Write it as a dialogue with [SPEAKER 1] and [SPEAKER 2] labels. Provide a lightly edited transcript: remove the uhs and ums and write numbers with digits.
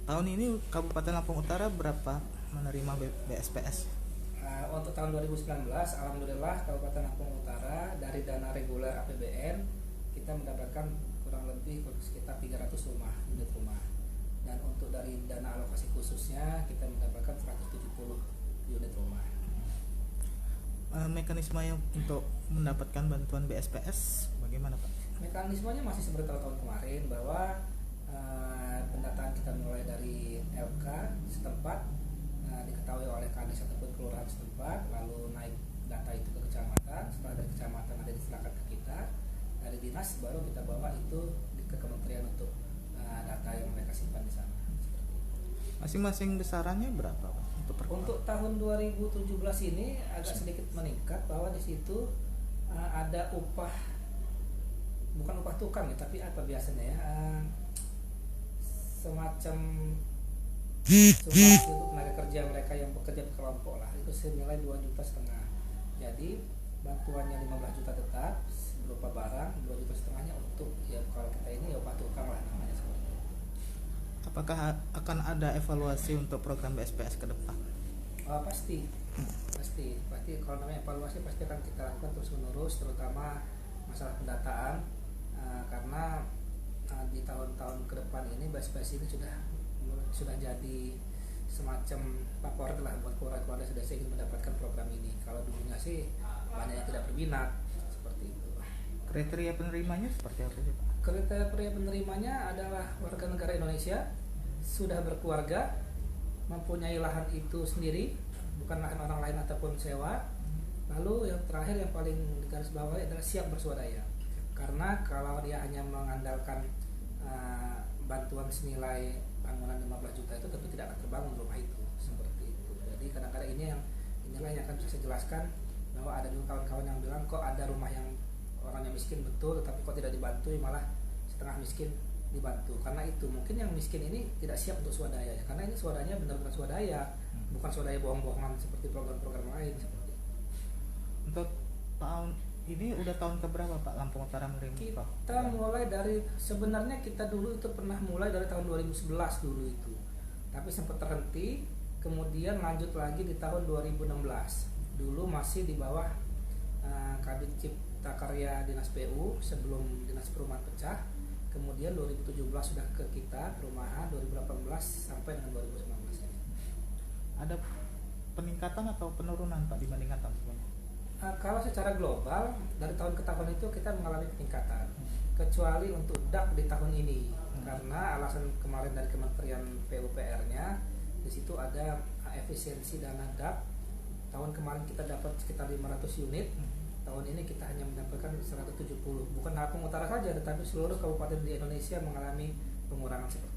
[SPEAKER 1] Tahun ini Kabupaten Lampung Utara berapa menerima BSPS?
[SPEAKER 2] Untuk tahun 2019, alhamdulillah Kabupaten Lampung Utara dari dana reguler APBN kita mendapatkan kurang lebih sekitar 300 unit rumah. Dan untuk dari dana alokasi khususnya kita mendapatkan 170 unit rumah.
[SPEAKER 1] Mekanisme yang untuk mendapatkan bantuan BSPS bagaimana Pak?
[SPEAKER 2] Mekanismenya masih seperti tahun kemarin, bahwa pendataan kita mulai dari LK setempat, diketahui oleh Kades ataupun kelurahan setempat, lalu naik data itu ke kecamatan. Setelah dari kecamatan ada diserahkan ke kita, dari dinas baru kita bawa itu ke kementerian untuk data yang mereka simpan di sana.
[SPEAKER 1] Masing-masing besarannya berapa Pak?
[SPEAKER 2] Untuk tahun 2017 ini agak sedikit meningkat, bahwa di situ ada upah, bukan upah tukang ya, tapi apa biasanya ya, semacam sumbangsi untuk tenaga kerja mereka yang bekerja di kelompok lah, itu senilai 2,5 juta. Jadi bantuannya 15 juta tetap berupa barang, 2,5 jutanya untuk ya kalau kita ini ya upah tukang lah namanya seperti itu.
[SPEAKER 1] Apakah akan ada evaluasi untuk program BSPS ke depan?
[SPEAKER 2] Pasti kalau namanya evaluasi pasti akan kita lakukan terus menerus, terutama masalah pendataan, karena di tahun-tahun ke depan ini BSPS ini sudah jadi semacam favorit lah buat keluarga-keluarga sudah ingin mendapatkan program ini. Kalau dulunya sih banyak yang tidak berminat seperti itu.
[SPEAKER 1] Kriteria penerimanya seperti apa sih Pak?
[SPEAKER 2] Kriteria penerimanya adalah warga negara Indonesia, sudah berkeluarga, mempunyai lahan itu sendiri, bukan lahan orang lain ataupun sewa. Lalu yang terakhir yang paling digaris bawahi adalah siap berswadaya. Karena kalau dia hanya mengandalkan bantuan senilai bangunan 15 juta itu tentu tidak akan terbangun rumah itu seperti itu. Jadi kadang-kadang inilah yang akan bisa saya jelaskan, bahwa ada juga kawan-kawan yang bilang kok ada rumah yang orangnya miskin betul tapi kok tidak dibantu, malah setengah miskin dibantu. Karena itu mungkin yang miskin ini tidak siap untuk swadaya ya, karena ini swadanya benar-benar swadaya, bukan swadaya bohong-bohongan seperti program-program lain seperti itu.
[SPEAKER 1] Untuk tahun ini udah tahun keberapa Pak Lampung Utara menerima?
[SPEAKER 2] Kita mulai dari, sebenarnya kita dulu itu pernah mulai dari tahun 2011 dulu itu, tapi sempat terhenti, kemudian lanjut lagi di tahun 2016. Dulu masih di bawah Kabin Cipta Karya Dinas PU sebelum Dinas Perumahan pecah. Kemudian 2017 sudah ke kita perumahan, 2018 sampai dengan 2019 ini.
[SPEAKER 1] Ada peningkatan atau penurunan Pak dibandingkan tahun sebelumnya?
[SPEAKER 2] Kalau secara global dari tahun ke tahun itu kita mengalami peningkatan, kecuali untuk DAP di tahun ini, karena alasan kemarin dari Kementerian PUPR-nya di situ ada efisiensi dana DAP. Tahun kemarin kita dapat sekitar 500 unit, tahun ini kita hanya mendapatkan 170. Bukan Lampung Utara saja, tetapi seluruh kabupaten di Indonesia mengalami pengurangan seperti itu.